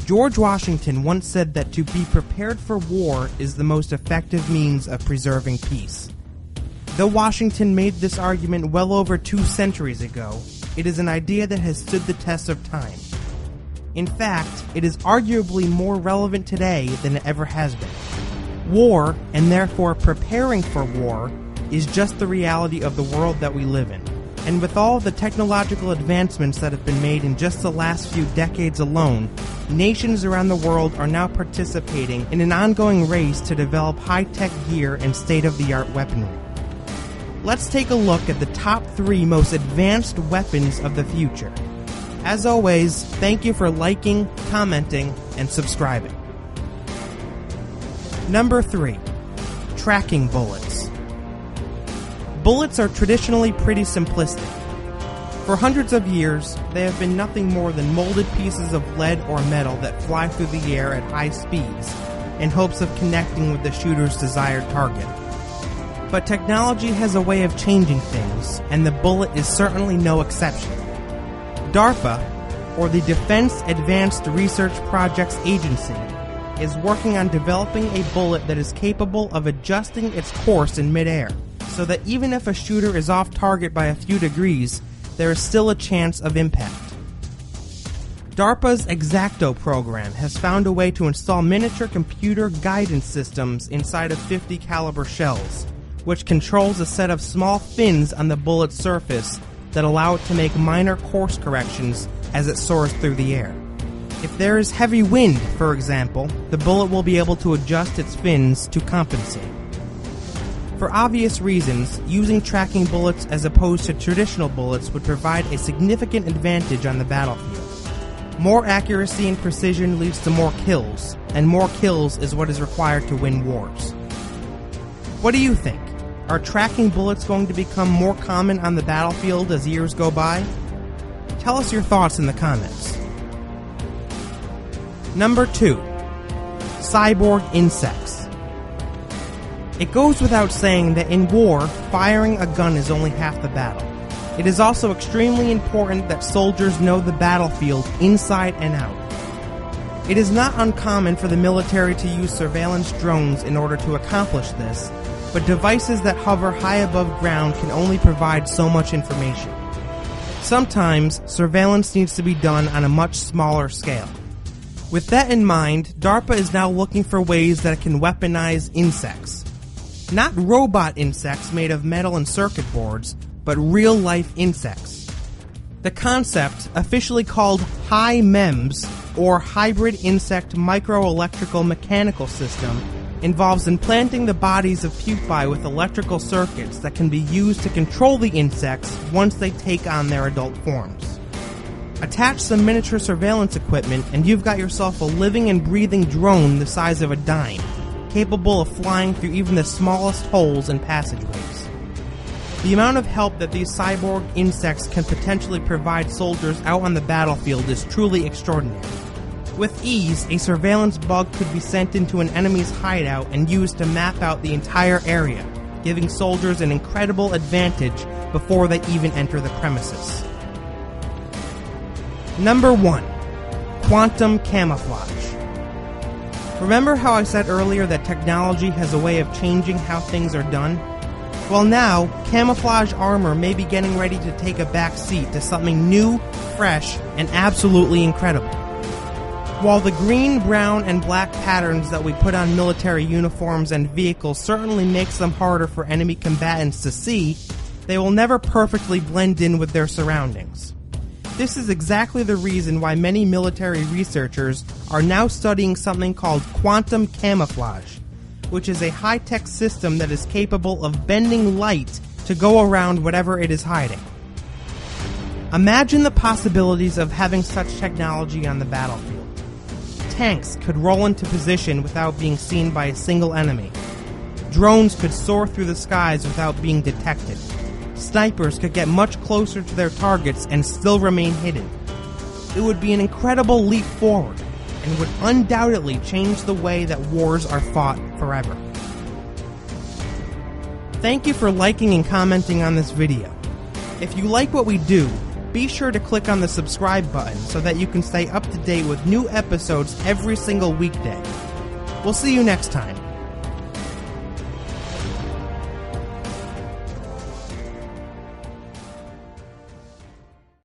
George Washington once said that to be prepared for war is the most effective means of preserving peace. Though Washington made this argument well over 2 centuries ago, it is an idea that has stood the test of time. In fact, it is arguably more relevant today than it ever has been. War, and therefore preparing for war, is just the reality of the world that we live in. And with all the technological advancements that have been made in just the last few decades alone, nations around the world are now participating in an ongoing race to develop high-tech gear and state-of-the-art weaponry. Let's take a look at the top 3 most advanced weapons of the future. As always, thank you for liking, commenting, and subscribing. Number 3. Tracking bullets. Bullets are traditionally pretty simplistic. For hundreds of years, they have been nothing more than molded pieces of lead or metal that fly through the air at high speeds in hopes of connecting with the shooter's desired target. But technology has a way of changing things, and the bullet is certainly no exception. DARPA, or the Defense Advanced Research Projects Agency, is working on developing a bullet that is capable of adjusting its course in midair, so that even if a shooter is off target by a few degrees, there is still a chance of impact. DARPA's X-Acto program has found a way to install miniature computer guidance systems inside of .50 caliber shells, which controls a set of small fins on the bullet's surface that allow it to make minor course corrections as it soars through the air. If there is heavy wind, for example, the bullet will be able to adjust its fins to compensate. For obvious reasons, using tracking bullets as opposed to traditional bullets would provide a significant advantage on the battlefield. More accuracy and precision leads to more kills, and more kills is what is required to win wars. What do you think? Are tracking bullets going to become more common on the battlefield as years go by? Tell us your thoughts in the comments. Number 2. Cyborg insects. It goes without saying that in war, firing a gun is only half the battle. It is also extremely important that soldiers know the battlefield inside and out. It is not uncommon for the military to use surveillance drones in order to accomplish this, but devices that hover high above ground can only provide so much information. Sometimes, surveillance needs to be done on a much smaller scale. With that in mind, DARPA is now looking for ways that it can weaponize insects. Not robot insects made of metal and circuit boards, but real-life insects. The concept, officially called HIMEMS, or Hybrid Insect Microelectrical Mechanical System, involves implanting the bodies of pupae with electrical circuits that can be used to control the insects once they take on their adult forms. Attach some miniature surveillance equipment and you've got yourself a living and breathing drone the size of a dime, capable of flying through even the smallest holes and passageways. The amount of help that these cyborg insects can potentially provide soldiers out on the battlefield is truly extraordinary. With ease, a surveillance bug could be sent into an enemy's hideout and used to map out the entire area, giving soldiers an incredible advantage before they even enter the premises. Number 1. Quantum camouflage. Remember how I said earlier that technology has a way of changing how things are done? Well now, camouflage armor may be getting ready to take a back seat to something new, fresh, and absolutely incredible. While the green, brown, and black patterns that we put on military uniforms and vehicles certainly makes them harder for enemy combatants to see, they will never perfectly blend in with their surroundings. This is exactly the reason why many military researchers are now studying something called quantum camouflage, which is a high-tech system that is capable of bending light to go around whatever it is hiding. Imagine the possibilities of having such technology on the battlefield. Tanks could roll into position without being seen by a single enemy. Drones could soar through the skies without being detected. Snipers could get much closer to their targets and still remain hidden. It would be an incredible leap forward, and would undoubtedly change the way that wars are fought forever. Thank you for liking and commenting on this video. If you like what we do, be sure to click on the subscribe button so that you can stay up to date with new episodes every single weekday. We'll see you next time.